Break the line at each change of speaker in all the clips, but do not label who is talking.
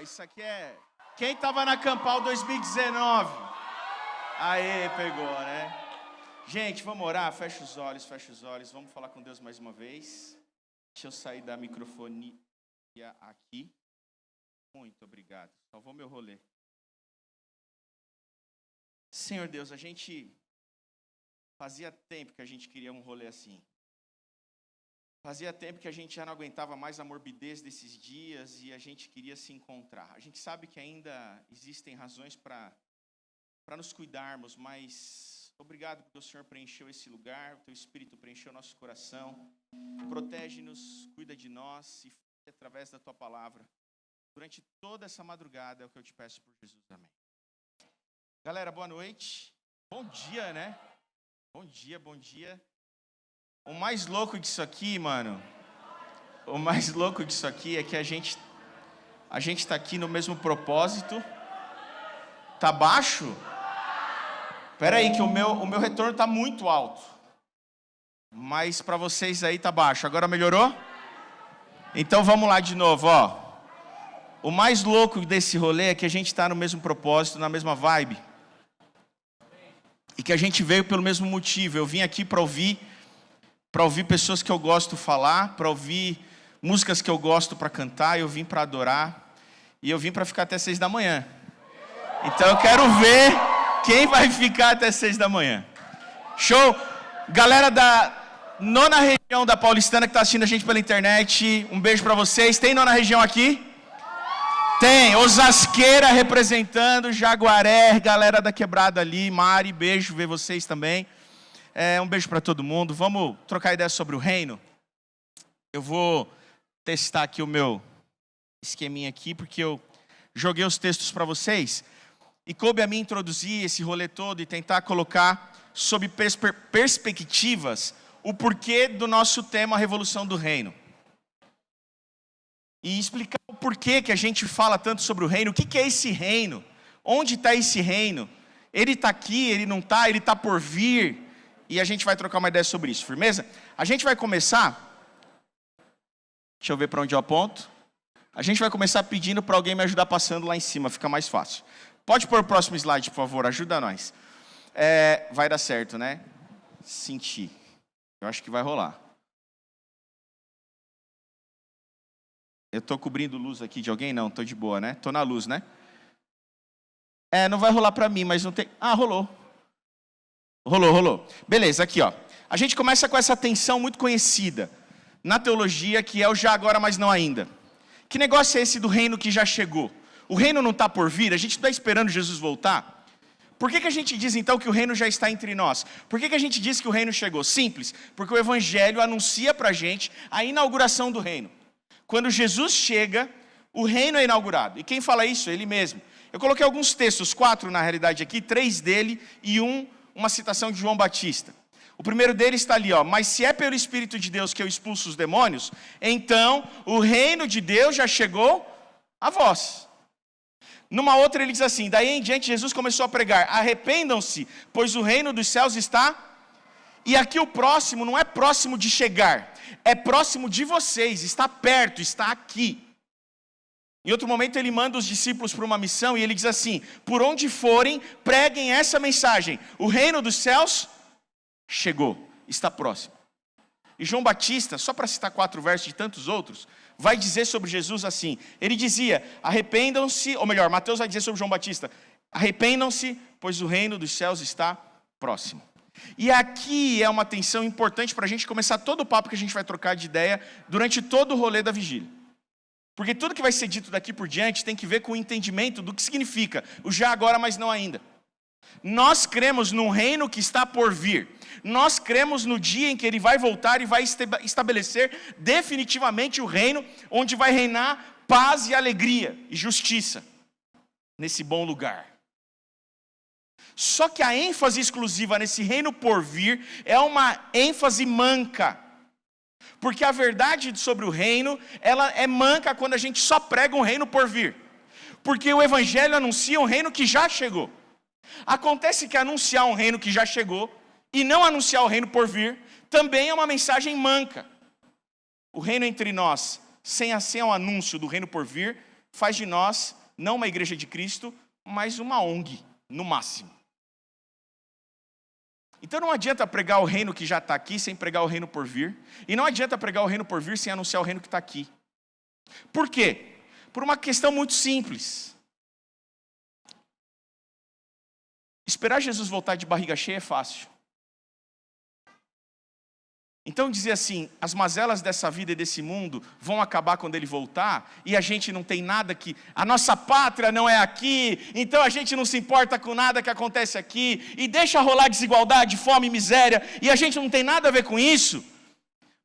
Isso aqui é... Quem tava na Campal 2019? Aê, pegou, né? Gente, vamos orar? Fecha os olhos. Vamos falar com Deus mais uma vez. Deixa eu sair da microfonia aqui. Muito obrigado. Salvou meu rolê. Senhor Deus, a gente... Fazia tempo que a gente queria um rolê assim. Fazia tempo que a gente já não aguentava mais a morbidez desses dias e a gente queria se encontrar. A gente sabe que ainda existem razões para nos cuidarmos, mas obrigado porque o Senhor preencheu esse lugar, o Teu Espírito preencheu nosso coração. Protege-nos, cuida de nós e fale através da Tua palavra. Durante toda essa madrugada é o que eu te peço por Jesus. Amém. Galera, boa noite. Bom dia, né? Bom dia. O mais louco disso aqui, mano, é que a gente tá aqui no mesmo propósito. Tá baixo? Pera aí que o meu retorno tá muito alto. Mas para vocês aí tá baixo. Agora melhorou? Então vamos lá de novo, ó. O mais louco desse rolê é que a gente tá no mesmo propósito, na mesma vibe. E que a gente veio pelo mesmo motivo. Eu vim aqui para ouvir pessoas que eu gosto de falar, para ouvir músicas que eu gosto para cantar, eu vim para adorar, e eu vim para ficar até 6 da manhã. Então eu quero ver quem vai ficar até 6 da manhã. Show? Galera da 9ª região da Paulistana que está assistindo a gente pela internet, um beijo para vocês. Tem 9ª região aqui? Tem, Osasqueira representando, Jaguaré, galera da Quebrada ali, Mari, beijo, ver vocês também. Um beijo para todo mundo. Vamos trocar ideia sobre o reino? Eu vou testar aqui o meu esqueminha aqui, porque eu joguei os textos para vocês. E coube a mim introduzir esse rolê todo e tentar colocar sob perspectivas o porquê do nosso tema, a Revolução do Reino. E explicar o porquê que a gente fala tanto sobre o reino, o que é esse reino, onde está esse reino, ele está aqui, ele não está, ele está por vir, e a gente vai trocar uma ideia sobre isso, firmeza? A gente vai começar, deixa eu ver para onde eu aponto, a gente vai começar pedindo para alguém me ajudar passando lá em cima, fica mais fácil. Pode pôr o próximo slide, por favor, ajuda nós. Vai dar certo, né? Senti, eu acho que vai rolar. Eu estou cobrindo luz aqui de alguém? Não, estou de boa, né? Estou na luz, né? Não vai rolar para mim, mas não tem... Ah, rolou. Rolou. Beleza, aqui, ó. A gente começa com essa tensão muito conhecida na teologia, que é o já agora, mas não ainda. Que negócio é esse do reino que já chegou? O reino não está por vir? A gente está esperando Jesus voltar? Por que a gente diz, então, que o reino já está entre nós? Por que a gente diz que o reino chegou? Simples, porque o Evangelho anuncia para a gente a inauguração do reino. Quando Jesus chega, o reino é inaugurado. E quem fala isso? Ele mesmo. Eu coloquei alguns textos, 4 na realidade aqui, 3 dele e uma citação de João Batista. O primeiro deles está ali, ó. Mas se é pelo Espírito de Deus que eu expulso os demônios, então o reino de Deus já chegou a vós. Numa outra ele diz assim, daí em diante Jesus começou a pregar, arrependam-se, pois o reino dos céus está... E aqui o próximo não é próximo de chegar, é próximo de vocês, está perto, está aqui. Em outro momento ele manda os discípulos para uma missão e ele diz assim, por onde forem, preguem essa mensagem, o reino dos céus chegou, está próximo. E João Batista, só para citar 4 versos de tantos outros, vai dizer sobre Jesus assim, ele dizia, arrependam-se, ou melhor, Mateus vai dizer sobre João Batista, arrependam-se, pois o reino dos céus está próximo. E aqui é uma tensão importante para a gente começar todo o papo que a gente vai trocar de ideia durante todo o rolê da vigília. Porque tudo que vai ser dito daqui por diante tem que ver com o entendimento do que significa o já agora, mas não ainda. Nós cremos num reino que está por vir. Nós cremos no dia em que ele vai voltar e vai estabelecer definitivamente o reino onde vai reinar paz e alegria e justiça nesse bom lugar. Só que a ênfase exclusiva nesse reino por vir é uma ênfase manca. Porque a verdade sobre o reino, ela é manca quando a gente só prega um reino por vir. Porque o Evangelho anuncia um reino que já chegou. Acontece que anunciar um reino que já chegou e não anunciar o reino por vir, também é uma mensagem manca. O reino entre nós, sem o anúncio do reino por vir, faz de nós, não uma igreja de Cristo, mas uma ONG, no máximo. Então não adianta pregar o reino que já está aqui sem pregar o reino por vir. E não adianta pregar o reino por vir sem anunciar o reino que está aqui. Por quê? Por uma questão muito simples. Esperar Jesus voltar de barriga cheia é fácil. Então dizer assim, as mazelas dessa vida e desse mundo vão acabar quando ele voltar, e a gente não tem nada que, a nossa pátria não é aqui, então a gente não se importa com nada que acontece aqui, e deixa rolar desigualdade, fome e miséria, e a gente não tem nada a ver com isso,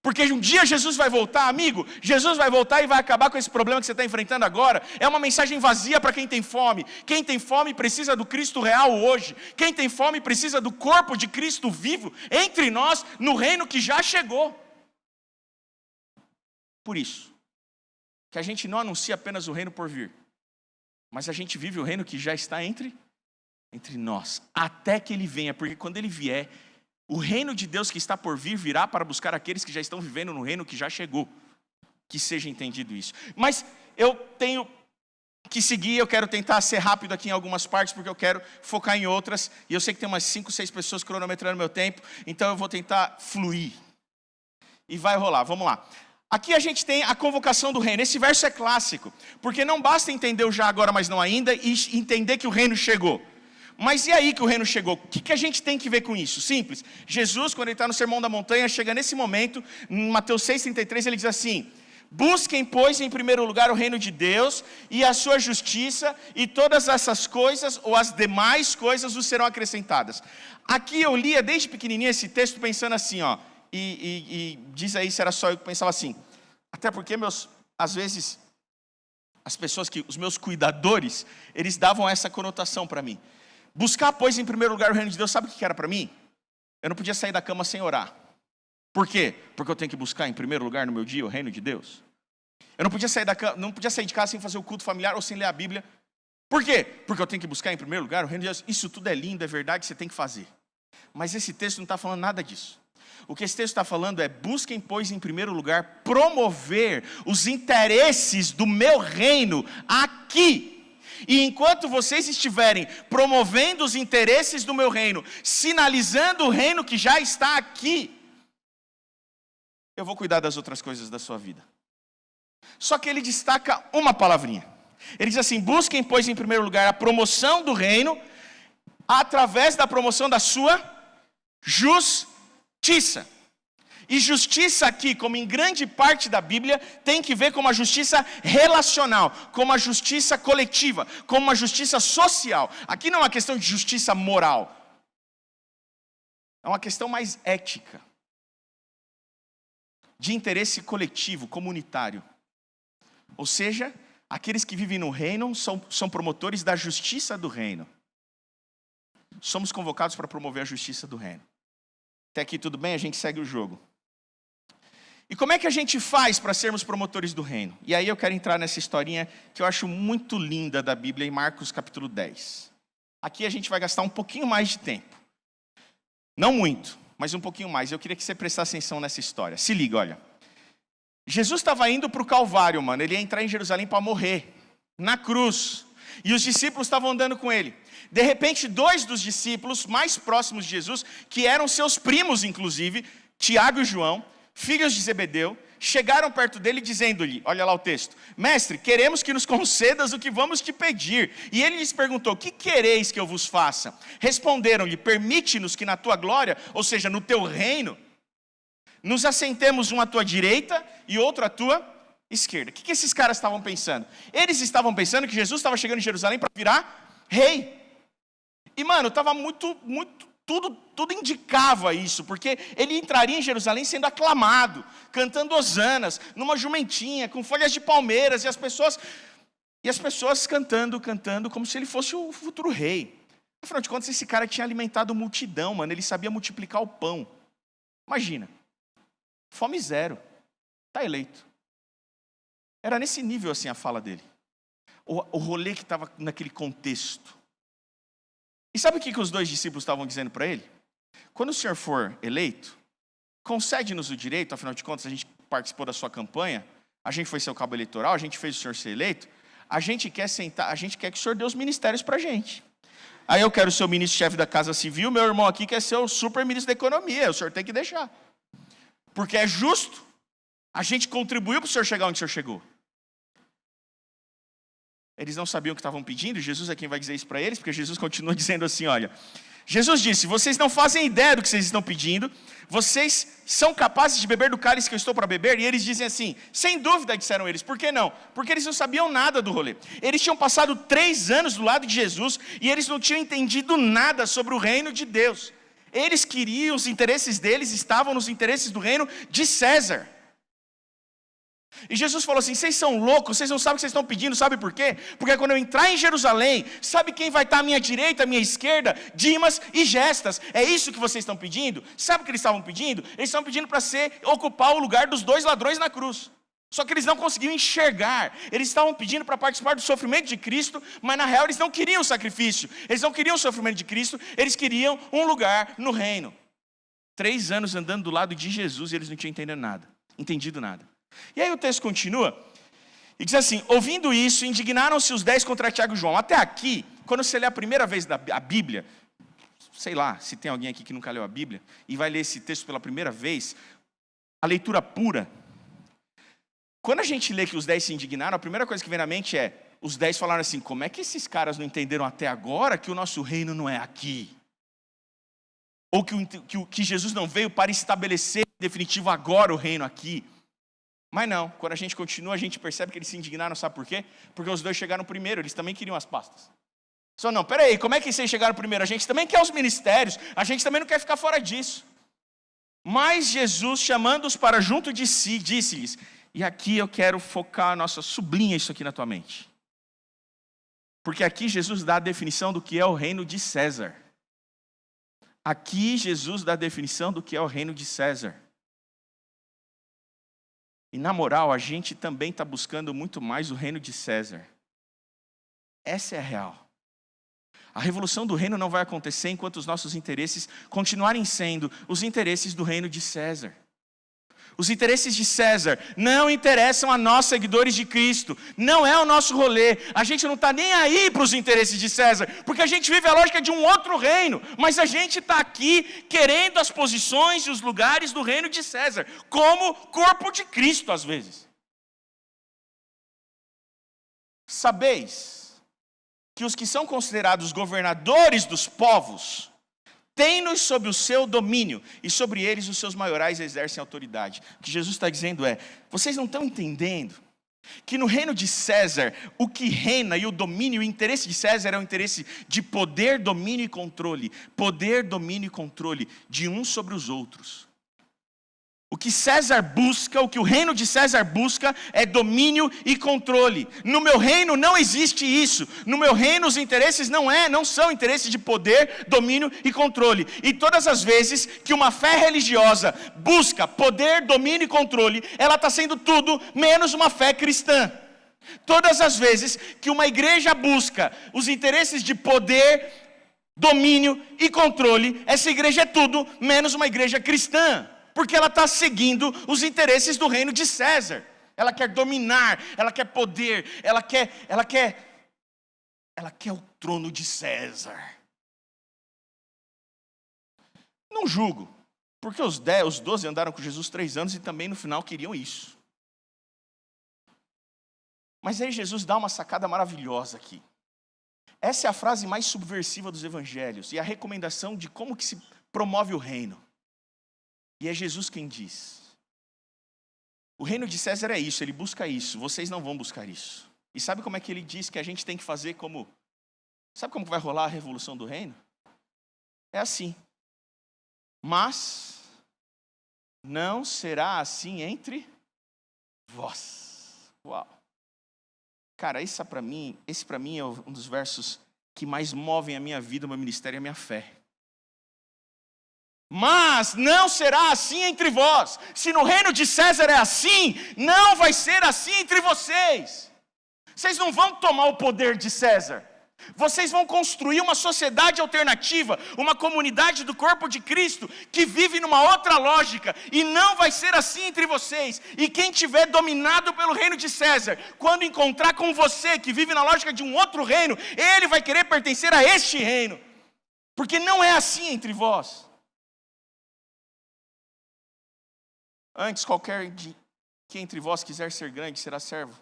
porque um dia Jesus vai voltar, amigo, Jesus vai voltar e vai acabar com esse problema que você está enfrentando agora. É uma mensagem vazia para quem tem fome. Quem tem fome precisa do Cristo real hoje. Quem tem fome precisa do corpo de Cristo vivo entre nós, no reino que já chegou. Por isso, que a gente não anuncia apenas o reino por vir, mas a gente vive o reino que já está entre nós, até que ele venha, porque quando ele vier, o reino de Deus que está por vir virá para buscar aqueles que já estão vivendo no reino que já chegou. Que seja entendido isso. Mas eu tenho que seguir, eu quero tentar ser rápido aqui em algumas partes, porque eu quero focar em outras. E eu sei que tem umas 5, 6 pessoas cronometrando meu tempo, então eu vou tentar fluir. E vai rolar, vamos lá. Aqui a gente tem a convocação do reino. Esse verso é clássico, porque não basta entender o já agora, mas não ainda, e entender que o reino chegou. Mas e aí que o reino chegou? O que a gente tem que ver com isso? Simples. Jesus, quando ele está no Sermão da Montanha, chega nesse momento, em Mateus 6,33, ele diz assim: busquem, pois, em primeiro lugar o reino de Deus e a sua justiça, e todas essas coisas, ou as demais coisas, vos serão acrescentadas. Aqui eu lia desde pequenininho esse texto pensando assim, ó, e diz aí se era só eu que pensava assim. Até porque, às vezes, as pessoas os meus cuidadores, eles davam essa conotação para mim. Buscar, pois, em primeiro lugar o reino de Deus, sabe o que era para mim? Eu não podia sair da cama sem orar. Por quê? Porque eu tenho que buscar em primeiro lugar no meu dia o reino de Deus. Eu não podia sair de casa sem fazer o culto familiar ou sem ler a Bíblia. Por quê? Porque eu tenho que buscar em primeiro lugar o reino de Deus. Isso tudo é lindo, é verdade, você tem que fazer. Mas esse texto não está falando nada disso. O que esse texto está falando é: busquem, pois, em primeiro lugar, promover os interesses do meu reino aqui. E enquanto vocês estiverem promovendo os interesses do meu reino, sinalizando o reino que já está aqui, eu vou cuidar das outras coisas da sua vida. Só que ele destaca uma palavrinha. Ele diz assim: busquem, pois, em primeiro lugar a promoção do reino, através da promoção da sua justiça. E justiça aqui, como em grande parte da Bíblia, tem que ver com uma justiça relacional, com uma justiça coletiva, com uma justiça social. Aqui não é uma questão de justiça moral. É uma questão mais ética. De interesse coletivo, comunitário. Ou seja, aqueles que vivem no reino são promotores da justiça do reino. Somos convocados para promover a justiça do reino. Até aqui tudo bem? A gente segue o jogo. E como é que a gente faz para sermos promotores do reino? E aí eu quero entrar nessa historinha que eu acho muito linda da Bíblia, em Marcos capítulo 10. Aqui a gente vai gastar um pouquinho mais de tempo. Não muito, mas um pouquinho mais. Eu queria que você prestasse atenção nessa história. Se liga, olha. Jesus estava indo para o Calvário, mano. Ele ia entrar em Jerusalém para morrer, na cruz. E os discípulos estavam andando com ele. De repente, 2 dos discípulos mais próximos de Jesus, que eram seus primos, inclusive, Tiago e João, filhos de Zebedeu, chegaram perto dele dizendo-lhe, olha lá o texto: mestre, queremos que nos concedas o que vamos te pedir. E ele lhes perguntou: que quereis que eu vos faça? Responderam-lhe: permite-nos que na tua glória, ou seja, no teu reino, nos assentemos um à tua direita e outro à tua esquerda. O que esses caras estavam pensando? Eles estavam pensando que Jesus estava chegando em Jerusalém para virar rei. E mano, estava tudo indicava isso, porque ele entraria em Jerusalém sendo aclamado, cantando hosanas, numa jumentinha, com folhas de palmeiras, e as pessoas cantando como se ele fosse o futuro rei. Afinal de contas, esse cara tinha alimentado multidão, mano, ele sabia multiplicar o pão. Imagina, fome zero, está eleito. Era nesse nível assim a fala dele, o rolê que estava naquele contexto. E sabe o que os 2 discípulos estavam dizendo para ele? Quando o senhor for eleito, concede-nos o direito, afinal de contas a gente participou da sua campanha, a gente foi seu cabo eleitoral, a gente fez o senhor ser eleito, a gente quer que o senhor dê os ministérios para a gente. Aí eu quero ser o ministro-chefe da Casa Civil, meu irmão aqui quer ser o super-ministro da Economia, o senhor tem que deixar. Porque é justo, a gente contribuiu para o senhor chegar onde o senhor chegou. Eles não sabiam o que estavam pedindo, Jesus é quem vai dizer isso para eles, porque Jesus continua dizendo assim, olha, Jesus disse, vocês não fazem ideia do que vocês estão pedindo, vocês são capazes de beber do cálice que eu estou para beber? E eles dizem assim, sem dúvida, disseram eles, por que não? Porque eles não sabiam nada do rolê. Eles tinham passado 3 anos do lado de Jesus, e eles não tinham entendido nada sobre o reino de Deus. Eles queriam, os interesses deles estavam nos interesses do reino de César. E Jesus falou assim, vocês são loucos, vocês não sabem o que vocês estão pedindo, sabe por quê? Porque quando eu entrar em Jerusalém, sabe quem vai estar à minha direita, à minha esquerda? Dimas e Gestas, é isso que vocês estão pedindo? Sabe o que eles estavam pedindo? Eles estavam pedindo para ocupar o lugar dos 2 ladrões na cruz. Só que eles não conseguiam enxergar, eles estavam pedindo para participar do sofrimento de Cristo, mas na real eles não queriam o sacrifício, eles não queriam o sofrimento de Cristo, eles queriam um lugar no reino. 3 anos andando do lado de Jesus e eles não tinham entendido nada. E aí o texto continua, e diz assim, ouvindo isso, indignaram-se os 10 contra Tiago e João. Até aqui, quando você lê a primeira vez a Bíblia, sei lá, se tem alguém aqui que nunca leu a Bíblia, e vai ler esse texto pela primeira vez, a leitura pura, quando a gente lê que os 10 se indignaram, a primeira coisa que vem na mente é, os 10 falaram assim, como é que esses caras não entenderam até agora que o nosso reino não é aqui? Ou que Jesus não veio para estabelecer em definitivo agora o reino aqui? Mas não, quando a gente continua, a gente percebe que eles se indignaram, sabe por quê? Porque os 2 chegaram primeiro, eles também queriam as pastas. Só não, peraí, como é que vocês chegaram primeiro? A gente também quer os ministérios, a gente também não quer ficar fora disso. Mas Jesus, chamando-os para junto de si, disse-lhes, e aqui eu quero focar, sublinha isso aqui na tua mente. Porque aqui Jesus dá a definição do que é o reino de César. Aqui Jesus dá a definição do que é o reino de César. E na moral, a gente também está buscando muito mais o reino de César. Essa é a real. A revolução do reino não vai acontecer enquanto os nossos interesses continuarem sendo os interesses do reino de César. Os interesses de César não interessam a nós, seguidores de Cristo. Não é o nosso rolê. A gente não está nem aí para os interesses de César, porque a gente vive a lógica de um outro reino. Mas a gente está aqui querendo as posições e os lugares do reino de César, como corpo de Cristo, às vezes. Sabeis que os que são considerados governadores dos povos tem-nos sob o seu domínio, e sobre eles os seus maiorais exercem autoridade. O que Jesus está dizendo é, vocês não estão entendendo que no reino de César, o que reina e o domínio, o interesse de César é o interesse de poder, domínio e controle. Poder, domínio e controle de uns sobre os outros. O que César busca, o que o reino de César busca é domínio e controle. No meu reino não existe isso. No meu reino os interesses não são interesses de poder, domínio e controle. E todas as vezes que uma fé religiosa busca poder, domínio e controle, ela está sendo tudo menos uma fé cristã. Todas as vezes que uma igreja busca os interesses de poder, domínio e controle, essa igreja é tudo menos uma igreja cristã. Porque ela está seguindo os interesses do reino de César. Ela quer dominar, ela quer poder, ela quer o trono de César. Não julgo, porque os 12 andaram com Jesus 3 anos e também no final queriam isso. Mas aí Jesus dá uma sacada maravilhosa aqui. Essa é a frase mais subversiva dos evangelhos e a recomendação de como que se promove o reino. E é Jesus quem diz. O reino de César é isso, ele busca isso, vocês não vão buscar isso. E sabe como é que ele diz que a gente tem que fazer como... Sabe como vai rolar a revolução do reino? É assim. Mas não será assim entre vós. Uau. Cara, esse para mim é um dos versos que mais movem a minha vida, o meu ministério e a minha fé. Mas não será assim entre vós. Se no reino de César é assim, não vai ser assim entre vocês. Vocês não vão tomar o poder de César. Vocês vão construir uma sociedade alternativa, uma comunidade do corpo de Cristo, que vive numa outra lógica, e não vai ser assim entre vocês. E quem tiver dominado pelo reino de César, quando encontrar com você, que vive na lógica de um outro reino, ele vai querer pertencer a este reino, porque não é assim entre vós. Antes, qualquer que entre vós quiser ser grande, será servo.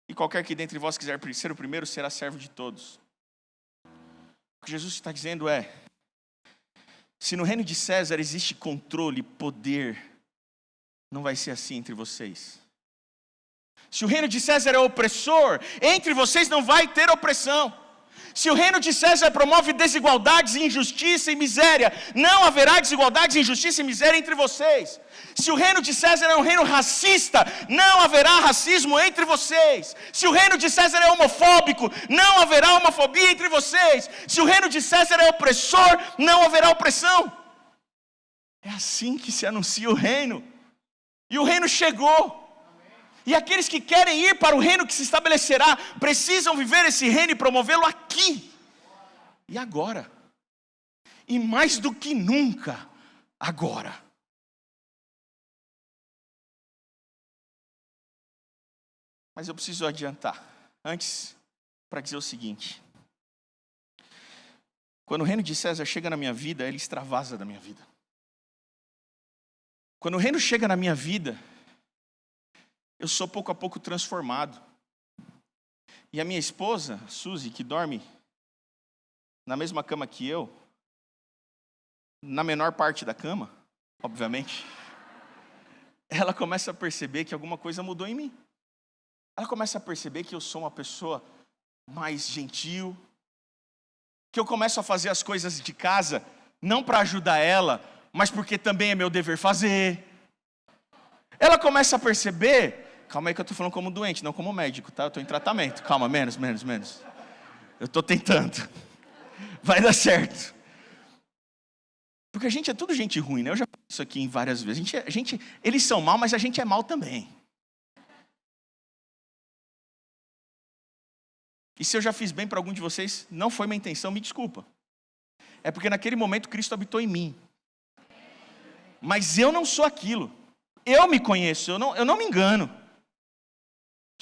E qualquer que dentre vós quiser ser o primeiro, será servo de todos. O que Jesus está dizendo é, se no reino de César existe controle, poder, não vai ser assim entre vocês. Se o reino de César é opressor, entre vocês não vai ter opressão. Se o reino de César promove desigualdades, injustiça e miséria, não haverá desigualdades, injustiça e miséria entre vocês. Se o reino de César é um reino racista, não haverá racismo entre vocês. Se o reino de César é homofóbico, não haverá homofobia entre vocês. Se o reino de César é opressor, não haverá opressão. É assim que se anuncia o reino. E o reino chegou. E aqueles que querem ir para o reino que se estabelecerá, precisam viver esse reino e promovê-lo aqui. E agora. E mais do que nunca, agora. Mas eu preciso adiantar, antes, para dizer o seguinte. Quando o reino de César chega na minha vida, ele extravasa da minha vida. Quando o reino chega na minha vida, eu sou pouco a pouco transformado. E a minha esposa, Suzy, que dorme na mesma cama que eu, na menor parte da cama, obviamente, ela começa a perceber que alguma coisa mudou em mim. Ela começa a perceber que eu sou uma pessoa mais gentil, que eu começo a fazer as coisas de casa, não para ajudar ela, mas porque também é meu dever fazer. Ela começa a perceber... Calma aí que eu estou falando como doente, não como médico, tá? Eu estou em tratamento. Calma, menos. Eu estou tentando. Vai dar certo. Porque a gente é tudo gente ruim, né? Eu já falei isso aqui em várias vezes. Eles são mal, mas a gente é mal também. E se eu já fiz bem para algum de vocês, não foi minha intenção, me desculpa. É porque naquele momento Cristo habitou em mim. Mas eu não sou aquilo. Eu me conheço, eu não me engano.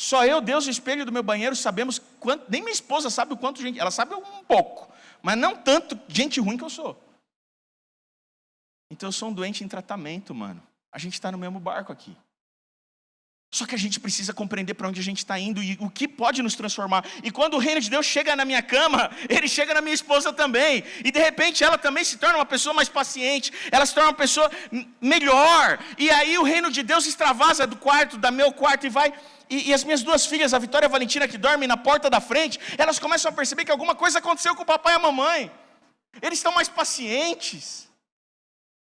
Só eu, Deus e o espelho do meu banheiro sabemos quanto, nem minha esposa sabe o quanto gente, ela sabe um pouco, mas não tanto gente ruim que eu sou. Então eu sou um doente em tratamento, mano. A gente está no mesmo barco aqui. Só que a gente precisa compreender para onde a gente está indo e o que pode nos transformar. E quando o reino de Deus chega na minha cama, ele chega na minha esposa também. E de repente ela também se torna uma pessoa mais paciente, ela se torna uma pessoa melhor. E aí o reino de Deus extravasa do quarto, do meu quarto e vai... E as minhas duas filhas, a Vitória e a Valentina, que dormem na porta da frente, elas começam a perceber que alguma coisa aconteceu com o papai e a mamãe. Eles estão mais pacientes.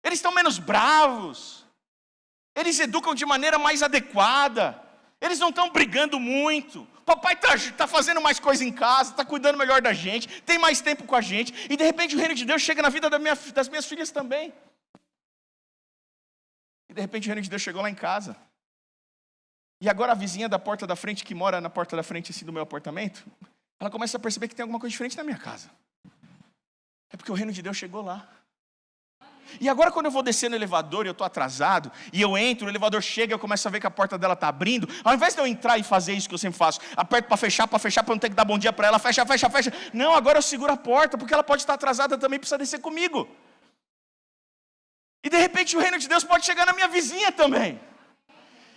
Eles estão menos bravos. Eles educam de maneira mais adequada. Eles não estão brigando muito. O papai está fazendo mais coisa em casa, está cuidando melhor da gente, tem mais tempo com a gente. E de repente o reino de Deus chega na vida das minhas filhas também. E de repente o reino de Deus chegou lá em casa. E agora a vizinha da porta da frente, que mora na porta da frente assim, do meu apartamento, ela começa a perceber que tem alguma coisa diferente na minha casa. É porque o reino de Deus chegou lá. E agora quando eu vou descer no elevador e eu estou atrasado, e eu entro, o elevador chega e eu começo a ver que a porta dela está abrindo, ao invés de eu entrar e fazer isso que eu sempre faço, aperto para fechar, para não ter que dar bom dia para ela, fecha. Não, agora eu seguro a porta, porque ela pode estar atrasada também, precisa descer comigo. E de repente o reino de Deus pode chegar na minha vizinha também.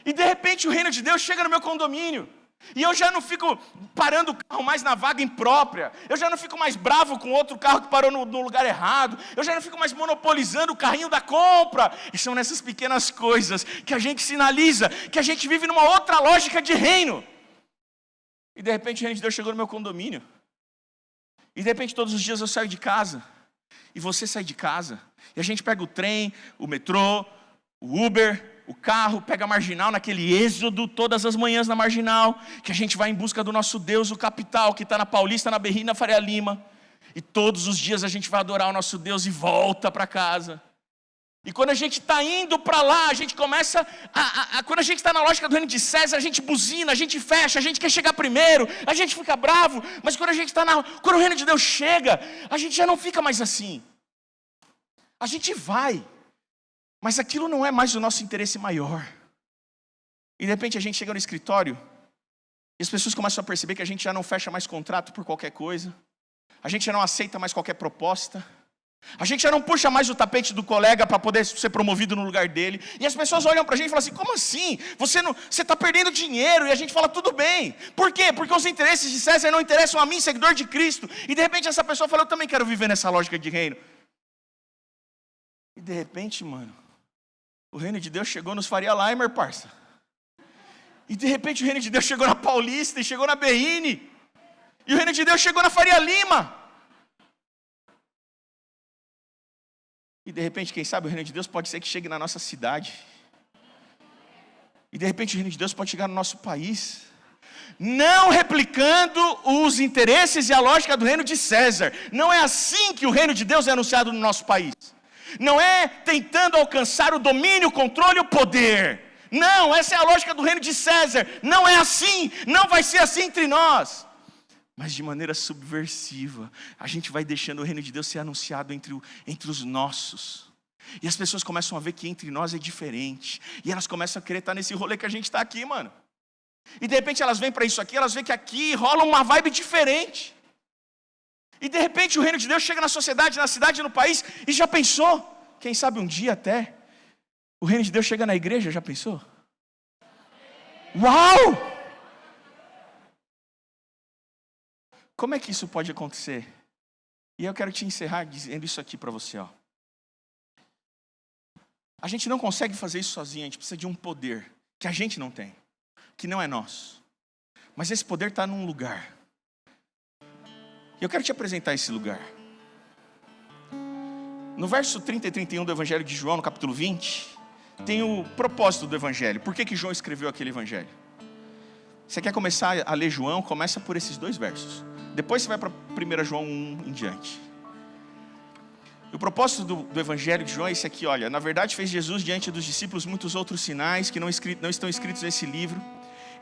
E de repente o reino de Deus chega no meu condomínio. E eu já não fico parando o carro mais na vaga imprópria. Eu já não fico mais bravo com outro carro que parou no lugar errado. Eu já não fico mais monopolizando o carrinho da compra. E são nessas pequenas coisas que a gente sinaliza que a gente vive numa outra lógica de reino. E de repente o reino de Deus chegou no meu condomínio. E de repente todos os dias eu saio de casa. E você sai de casa. E a gente pega o trem, o metrô, o Uber, o carro, pega a Marginal, naquele êxodo, todas as manhãs na Marginal, que a gente vai em busca do nosso Deus, o capital, que está na Paulista, na Berri, na Faria Lima. E todos os dias a gente vai adorar o nosso Deus e volta para casa. E quando a gente está indo para lá, a gente começa, quando a gente está na lógica do reino de César, a gente buzina, a gente fecha, a gente quer chegar primeiro, a gente fica bravo, mas quando a gente quando o reino de Deus chega, a gente já não fica mais assim. A gente vai, mas aquilo não é mais o nosso interesse maior. E de repente a gente chega no escritório, e as pessoas começam a perceber que a gente já não fecha mais contrato por qualquer coisa, a gente já não aceita mais qualquer proposta, a gente já não puxa mais o tapete do colega para poder ser promovido no lugar dele. E as pessoas olham para a gente e falam assim, como assim? Você está perdendo dinheiro. E a gente fala, tudo bem. Por quê? Porque os interesses de César não interessam a mim, seguidor de Cristo. E de repente essa pessoa fala, eu também quero viver nessa lógica de reino. E de repente, mano, o reino de Deus chegou nos Faria Limer, parça. E de repente o reino de Deus chegou na Paulista e chegou na Berrine. E o reino de Deus chegou na Faria Lima. E de repente, quem sabe, o reino de Deus pode ser que chegue na nossa cidade. E de repente o reino de Deus pode chegar no nosso país. Não replicando os interesses e a lógica do reino de César. Não é assim que o reino de Deus é anunciado no nosso país. Não é tentando alcançar o domínio, o controle e o poder. Não, essa é a lógica do reino de César. Não é assim, não vai ser assim entre nós. Mas de maneira subversiva, a gente vai deixando o reino de Deus ser anunciado entre os nossos. E as pessoas começam a ver que entre nós é diferente. E elas começam a querer estar nesse rolê que a gente está aqui, mano. E de repente elas vêm para isso aqui, elas veem que aqui rola uma vibe diferente. E de repente o reino de Deus chega na sociedade, na cidade, no país. E já pensou? Quem sabe um dia até, o reino de Deus chega na igreja, já pensou? Uau! Como é que isso pode acontecer? E eu quero te encerrar dizendo isso aqui para você, ó. A gente não consegue fazer isso sozinho, a gente precisa de um poder que a gente não tem, que não é nosso. Mas esse poder está num lugar. E eu quero te apresentar esse lugar. No verso 30 e 31 do Evangelho de João, no capítulo 20, tem o propósito do Evangelho. Por que João escreveu aquele Evangelho? Você quer começar a ler João? Começa por esses 2 versos. Depois você vai para 1 João 1 em diante. O propósito do Evangelho de João é esse aqui, olha. Na verdade fez Jesus diante dos discípulos muitos outros sinais que não estão escritos nesse livro.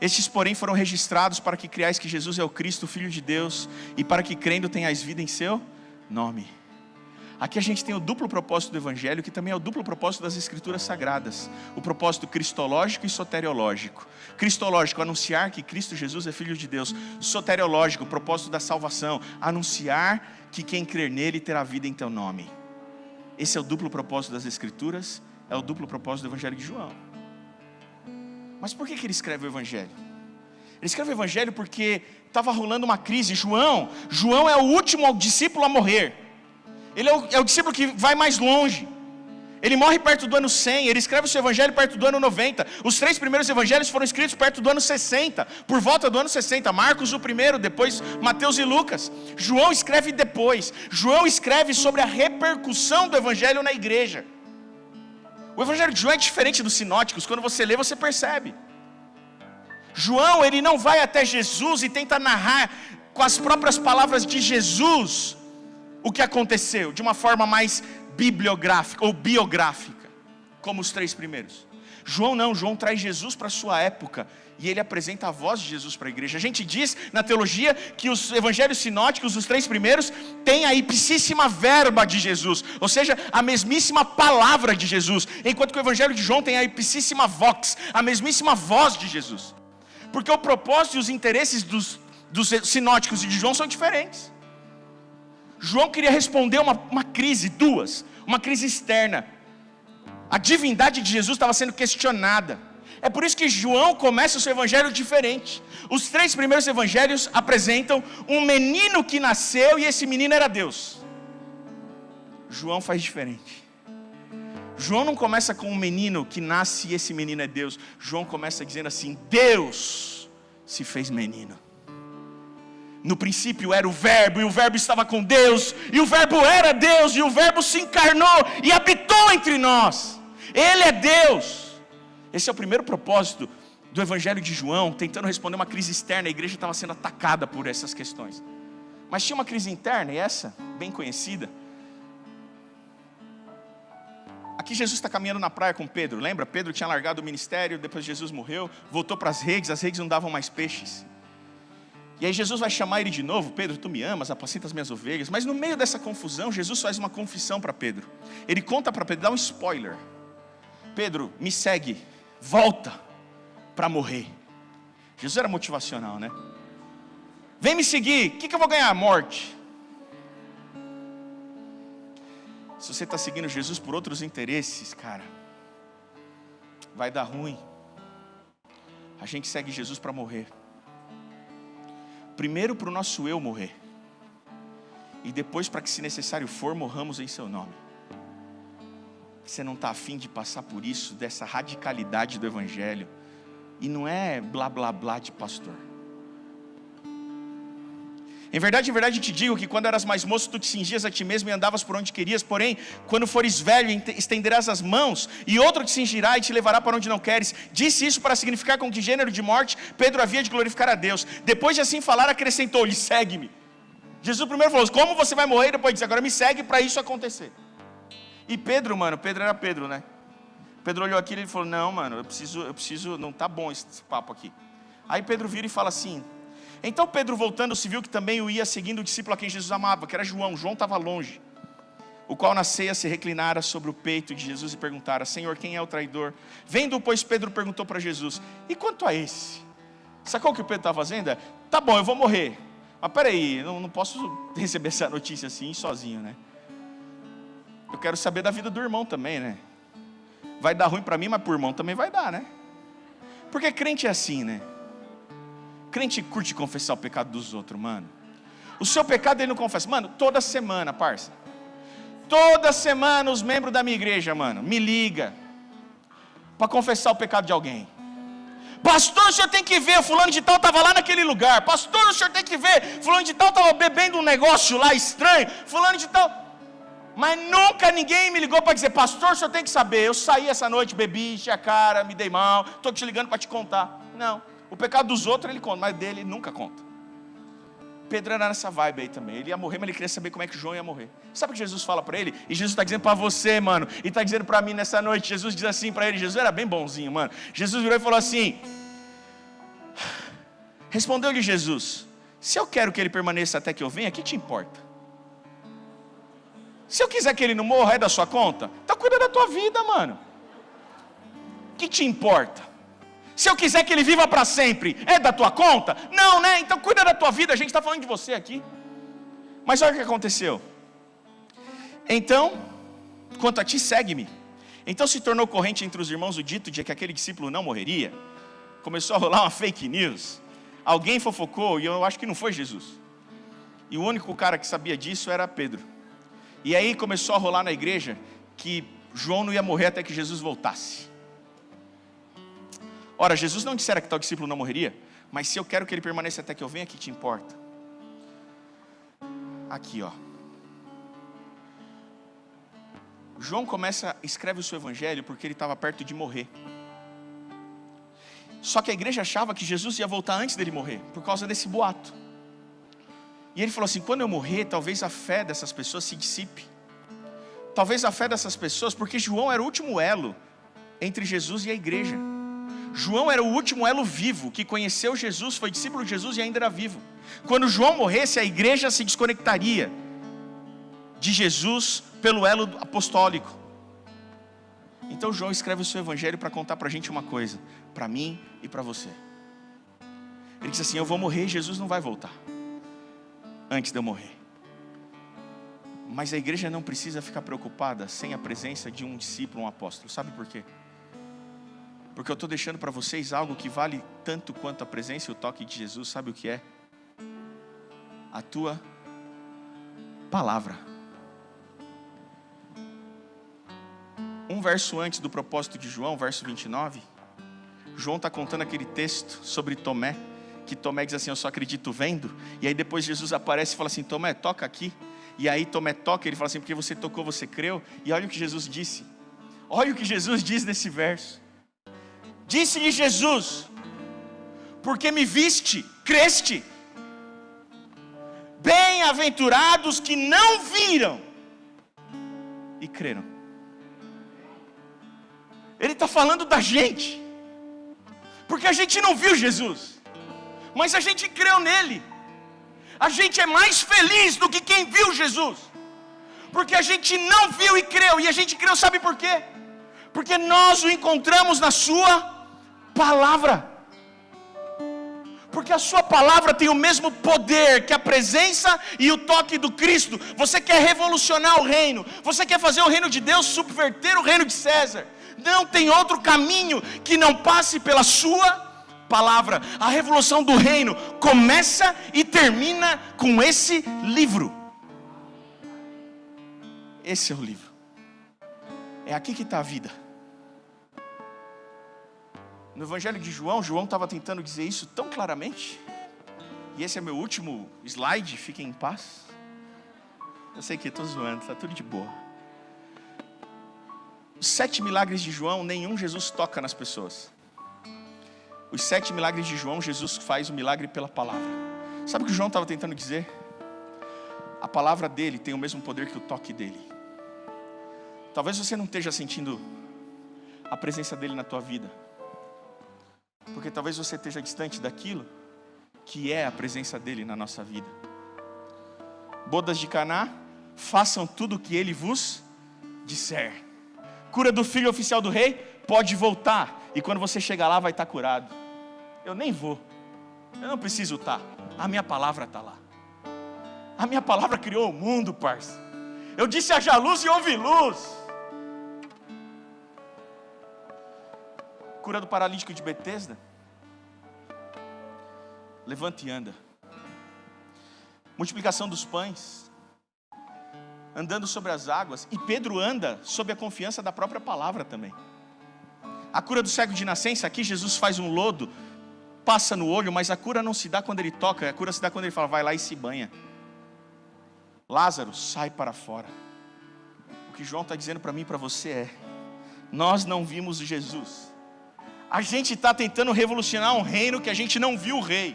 Estes, porém, foram registrados para que creais que Jesus é o Cristo, o Filho de Deus, e para que crendo tenhais vida em seu nome. Aqui a gente tem o duplo propósito do Evangelho, que também é o duplo propósito das Escrituras Sagradas. O propósito cristológico e soteriológico. Cristológico, anunciar que Cristo Jesus é Filho de Deus. Soteriológico, o propósito da salvação. Anunciar que quem crer nele terá vida em teu nome. Esse é o duplo propósito das Escrituras, é o duplo propósito do Evangelho de João. Mas por que ele escreve o Evangelho? Ele escreve o Evangelho porque estava rolando uma crise. João é o último discípulo a morrer. Ele é o discípulo que vai mais longe. Ele morre perto do ano 100, ele escreve o seu evangelho perto do ano 90. Os 3 primeiros evangelhos foram escritos perto do ano 60, por volta do ano 60. Marcos o primeiro, depois Mateus e Lucas. João escreve depois. João escreve sobre a repercussão do evangelho na igreja. O evangelho de João é diferente dos sinóticos. Quando você lê, você percebe. João, ele não vai até Jesus e tenta narrar com as próprias palavras de Jesus o que aconteceu, de uma forma mais bibliográfica ou biográfica, como os 3 primeiros. João não, João traz Jesus para a sua época, e ele apresenta a voz de Jesus para a igreja. A gente diz na teologia que os evangelhos sinóticos, os 3 primeiros, têm a ipsíssima verba de Jesus, ou seja, a mesmíssima palavra de Jesus, enquanto que o evangelho de João tem a ipsíssima vox, a mesmíssima voz de Jesus. Porque o propósito e os interesses dos sinóticos e de João são diferentes. João queria responder uma crise, uma crise externa. A divindade de Jesus estava sendo questionada. É por isso que João começa o seu evangelho diferente. Os 3 primeiros evangelhos apresentam um menino que nasceu e esse menino era Deus. João faz diferente. João não começa com um menino que nasce e esse menino é Deus. João começa dizendo assim: Deus se fez menino. No princípio era o verbo, e o verbo estava com Deus, e o verbo era Deus, e o verbo se encarnou e habitou entre nós. Ele é Deus. Esse é o primeiro propósito do Evangelho de João, tentando responder uma crise externa. A igreja estava sendo atacada por essas questões. Mas tinha uma crise interna, e essa, bem conhecida. Aqui Jesus está caminhando na praia com Pedro, lembra? Pedro tinha largado o ministério, depois Jesus morreu, voltou para as redes não davam mais peixes. E aí Jesus vai chamar ele de novo: Pedro, tu me amas, apacenta as minhas ovelhas. Mas no meio dessa confusão, Jesus faz uma confissão para Pedro. Ele conta para Pedro, dá um spoiler: Pedro, me segue, volta para morrer. Jesus era motivacional, né? Vem me seguir, o que eu vou ganhar? Morte. Se você está seguindo Jesus por outros interesses, cara, vai dar ruim. A gente segue Jesus para morrer. Primeiro para o nosso eu morrer, e depois para que, se necessário for, morramos em seu nome. Você não está afim de passar por isso, dessa radicalidade do Evangelho? E não é blá blá blá de pastor. Em verdade, te digo que quando eras mais moço, tu te cingias a ti mesmo e andavas por onde querias. Porém, quando fores velho, estenderás as mãos, e outro te cingirá e te levará para onde não queres. Disse isso para significar com que gênero de morte Pedro havia de glorificar a Deus. Depois de assim falar, acrescentou-lhe: segue-me. Jesus primeiro falou: como você vai morrer? E depois disse: agora me segue para isso acontecer. E Pedro, mano, Pedro era Pedro, né? Pedro olhou aquilo e falou: não, mano, eu preciso, não tá bom esse papo aqui. Aí Pedro vira e fala assim. Então Pedro, voltando, se viu que também o ia seguindo o discípulo a quem Jesus amava, que era João. João estava longe, o qual na ceia se reclinara sobre o peito de Jesus e perguntara: Senhor, quem é o traidor? Vendo, pois, Pedro perguntou para Jesus: e quanto a esse? Sacou o que o Pedro estava fazendo? Tá bom, eu vou morrer, mas peraí, não posso receber essa notícia assim, sozinho, né? Eu quero saber da vida do irmão também, né? Vai dar ruim para mim, mas para o irmão também vai dar, né? Porque crente é assim, né? Crente curte confessar o pecado dos outros, mano. O seu pecado ele não confessa. Mano, toda semana, parça. Toda semana os membros da minha igreja, mano, me liga para confessar o pecado de alguém. Pastor, o senhor tem que ver, fulano de tal estava lá naquele lugar. Pastor, o senhor tem que ver, fulano de tal estava bebendo um negócio lá estranho. Fulano de tal. Mas nunca ninguém me ligou para dizer: pastor, o senhor tem que saber, eu saí essa noite, bebi, enchi a cara, me dei mal, estou te ligando para te contar. Não. O pecado dos outros ele conta, mas dele ele nunca conta. Pedro era nessa vibe aí também. Ele ia morrer, mas ele queria saber como é que João ia morrer. Sabe o que Jesus fala para ele? E Jesus está dizendo para você, mano, e está dizendo para mim nessa noite. Jesus diz assim para ele. Jesus era bem bonzinho, mano. Jesus virou e falou assim: respondeu-lhe Jesus: se eu quero que ele permaneça até que eu venha, que te importa? Se eu quiser que ele não morra, é da sua conta? Então cuida da tua vida, mano. Que te importa? Se eu quiser que ele viva para sempre, é da tua conta? Não, né? Então cuida da tua vida, a gente está falando de você aqui. Mas olha o que aconteceu. Então, quanto a ti, segue-me. Então se tornou corrente entre os irmãos o dito de que aquele discípulo não morreria. Começou a rolar uma fake news. Alguém fofocou, e eu acho que não foi Jesus. E o único cara que sabia disso era Pedro. E aí começou a rolar na igreja que João não ia morrer até que Jesus voltasse. Ora, Jesus não dissera que tal discípulo não morreria, mas se eu quero que ele permaneça até que eu venha, que te importa? Aqui, ó. João escreve o seu evangelho porque ele estava perto de morrer. Só que a igreja achava que Jesus ia voltar antes dele morrer, por causa desse boato. E ele falou assim: quando eu morrer, talvez a fé dessas pessoas se dissipe. Talvez a fé dessas pessoas, porque João era o último elo entre Jesus e a igreja. João era o último elo vivo, que conheceu Jesus, foi discípulo de Jesus e ainda era vivo. Quando João morresse, a igreja se desconectaria de Jesus pelo elo apostólico. Então João escreve o seu evangelho para contar para a gente uma coisa, para mim e para você. Ele diz assim: eu vou morrer e Jesus não vai voltar antes de eu morrer. Mas a igreja não precisa ficar preocupada sem a presença de um discípulo, um apóstolo. Sabe por quê? Porque eu estou deixando para vocês algo que vale tanto quanto a presença e o toque de Jesus. Sabe o que é? A tua palavra. Um verso antes do propósito de João, verso 29, João está contando aquele texto sobre Tomé, que Tomé diz assim: eu só acredito vendo. E aí depois Jesus aparece e fala assim: Tomé, toca aqui. E aí Tomé toca, ele fala assim: porque você tocou, você creu. E olha o que Jesus disse. Olha o que Jesus diz nesse verso. Disse-lhe Jesus: porque me viste, creste. Bem-aventurados que não viram e creram. Ele está falando da gente. Porque a gente não viu Jesus, mas a gente creu nele. A gente é mais feliz do que quem viu Jesus. Porque a gente não viu e creu. E a gente creu, sabe por quê? Porque nós o encontramos na sua palavra. Porque a sua palavra tem o mesmo poder que a presença e o toque do Cristo. Você quer revolucionar o reino, você quer fazer o reino de Deus subverter o reino de César. Não tem outro caminho que não passe pela sua palavra. A revolução do reino começa e termina com esse livro. Esse é o livro. É aqui que está a vida. No Evangelho de João, João estava tentando dizer isso tão claramente. E esse é meu último slide, fiquem em paz. Eu sei que estou zoando, está tudo de boa. Os 7 milagres de João, nenhum Jesus toca nas pessoas. Os 7 milagres de João, Jesus faz o milagre pela palavra. Sabe o que João estava tentando dizer? A palavra dele tem o mesmo poder que o toque dele. Talvez você não esteja sentindo a presença dele na tua vida, porque talvez você esteja distante daquilo que é a presença dele na nossa vida. Bodas de Caná, façam tudo o que ele vos disser. Cura do filho oficial do rei, pode voltar, e quando você chegar lá vai estar curado. Eu nem vou, eu não preciso estar, a minha palavra está lá. A minha palavra criou o mundo, parça. Eu disse haja luz e houve luz. Cura do paralítico de Betesda. Levanta e anda. Multiplicação dos pães. Andando sobre as águas. E Pedro anda sob a confiança da própria palavra também. A cura do cego de nascença. Aqui Jesus faz um lodo, passa no olho, mas a cura não se dá quando ele toca. A cura se dá quando ele fala, vai lá e se banha. Lázaro, sai para fora. O que João está dizendo para mim e para você é, nós não vimos Jesus. A gente está tentando revolucionar um reino que a gente não viu o rei.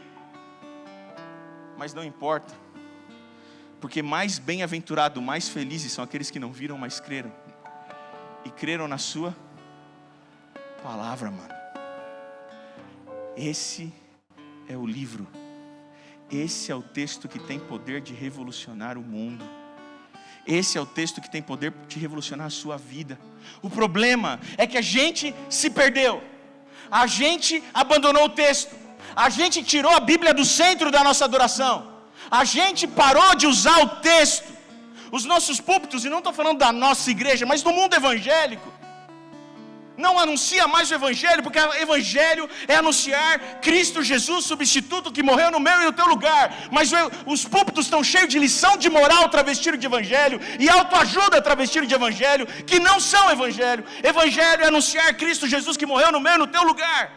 Mas não importa. Porque mais bem-aventurado, mais felizes são aqueles que não viram, mas creram. E creram na sua palavra, mano. Esse é o livro. Esse é o texto que tem poder de revolucionar o mundo. Esse é o texto que tem poder de revolucionar a sua vida. O problema é que a gente se perdeu. A gente abandonou o texto. A gente tirou a Bíblia do centro da nossa adoração. A gente parou de usar o texto. Os nossos púlpitos, e não estou falando da nossa igreja, mas do mundo evangélico, não anuncia mais o evangelho, porque o evangelho é anunciar Cristo Jesus, substituto que morreu no meu e no teu lugar. Mas os púlpitos estão cheios de lição de moral travestido de evangelho e autoajuda travestido de evangelho, que não são evangelho. Evangelho é anunciar Cristo Jesus que morreu no meu e no teu lugar.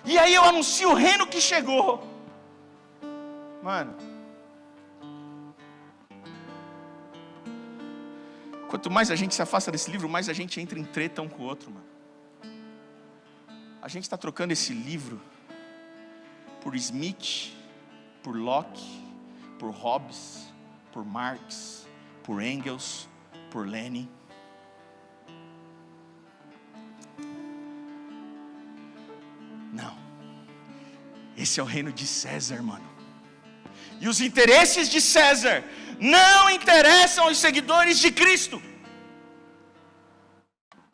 E aí eu anuncio o reino que chegou. Mano, quanto mais a gente se afasta desse livro, mais a gente entra em treta um com o outro, mano. A gente está trocando esse livro por Smith, por Locke, por Hobbes, por Marx, por Engels, por Lenin. Não. Esse é o reino de César, mano. E os interesses de César não interessam aos seguidores de Cristo.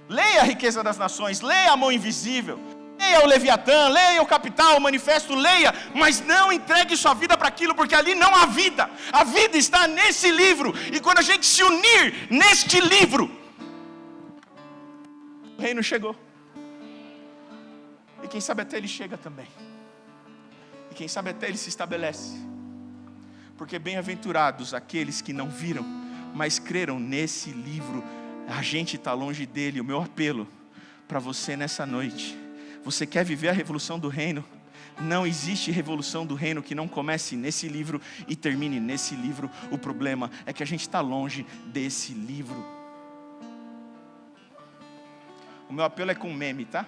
Leia a riqueza das nações, leia a mão invisível, leia o Leviatã, leia o Capital, o Manifesto, leia, mas não entregue sua vida para aquilo, porque ali não há vida. A vida está nesse livro, e quando a gente se unir neste livro, o reino chegou. E quem sabe até ele chega também. E quem sabe até ele se estabelece. Porque bem-aventurados aqueles que não viram, mas creram nesse livro. A gente está longe dele. O meu apelo para você nessa noite: você quer viver a revolução do reino? Não existe revolução do reino que não comece nesse livro e termine nesse livro. O problema é que a gente está longe desse livro. O meu apelo é com meme, tá?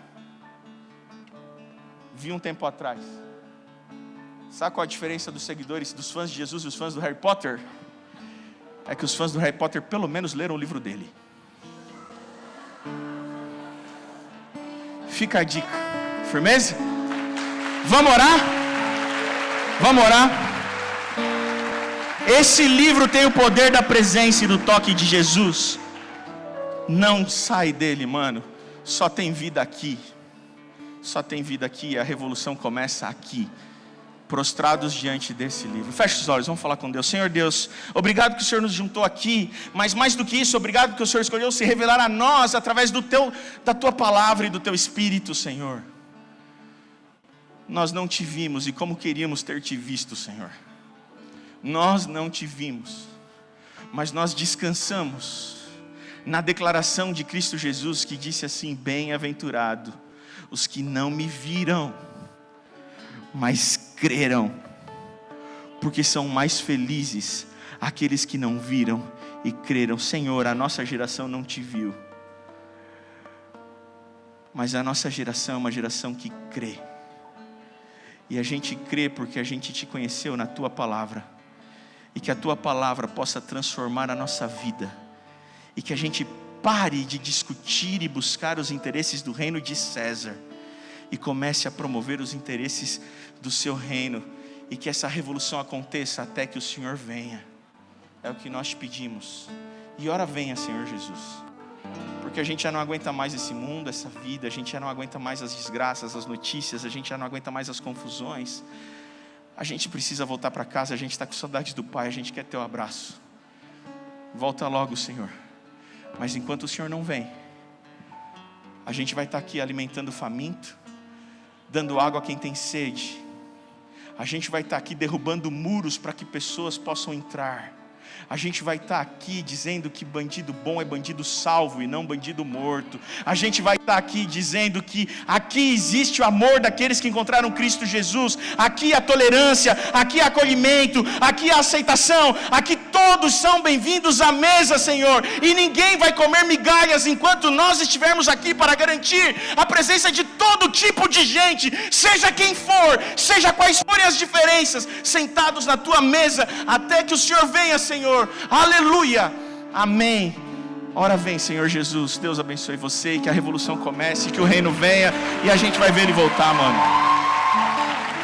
Vi um tempo atrás. Sabe qual a diferença dos seguidores, dos fãs de Jesus e os fãs do Harry Potter? É que os fãs do Harry Potter pelo menos leram o livro dele. Fica a dica. Firmeza? Vamos orar? Vamos orar? Esse livro tem o poder da presença e do toque de Jesus. Não sai dele, mano. Só tem vida aqui. Só tem vida aqui. A revolução começa aqui. Prostrados diante desse livro. Feche os olhos, vamos falar com Deus. Senhor Deus, obrigado que o Senhor nos juntou aqui, mas mais do que isso, obrigado que o Senhor escolheu se revelar a nós através da tua palavra e do teu Espírito, Senhor. Nós não te vimos e como queríamos ter te visto, Senhor. Nós não te vimos, mas nós descansamos na declaração de Cristo Jesus, que disse assim: bem-aventurado os que não me viram, mas creram, porque são mais felizes aqueles que não viram e creram. Senhor, a nossa geração não te viu, mas a nossa geração é uma geração que crê, e a gente crê porque a gente te conheceu na tua palavra, e que a tua palavra possa transformar a nossa vida, e que a gente pare de discutir e buscar os interesses do reino de César, e comece a promover os interesses do seu reino, e que essa revolução aconteça até que o Senhor venha. É o que nós te pedimos. E ora venha, Senhor Jesus, porque a gente já não aguenta mais esse mundo, essa vida, a gente já não aguenta mais as desgraças, as notícias, a gente já não aguenta mais as confusões. A gente precisa voltar para casa, a gente está com saudade do Pai, a gente quer teu abraço. Volta logo, Senhor. Mas enquanto o Senhor não vem, a gente vai estar aqui alimentando o faminto, dando água a quem tem sede. A gente vai estar aqui derrubando muros para que pessoas possam entrar. A gente vai estar aqui dizendo que bandido bom é bandido salvo e não bandido morto. A gente vai estar aqui dizendo que aqui existe o amor daqueles que encontraram Cristo Jesus. Aqui a tolerância, aqui a acolhimento, aqui a aceitação. Aqui todos são bem-vindos à mesa, Senhor. E ninguém vai comer migalhas enquanto nós estivermos aqui, para garantir a presença de todo tipo de gente, seja quem for, seja quais forem as diferenças, sentados na tua mesa, até que o Senhor venha, Senhor. Aleluia, amém. Ora vem, Senhor Jesus. Deus abençoe você, e que a revolução comece, que o reino venha, e a gente vai ver ele voltar, mano.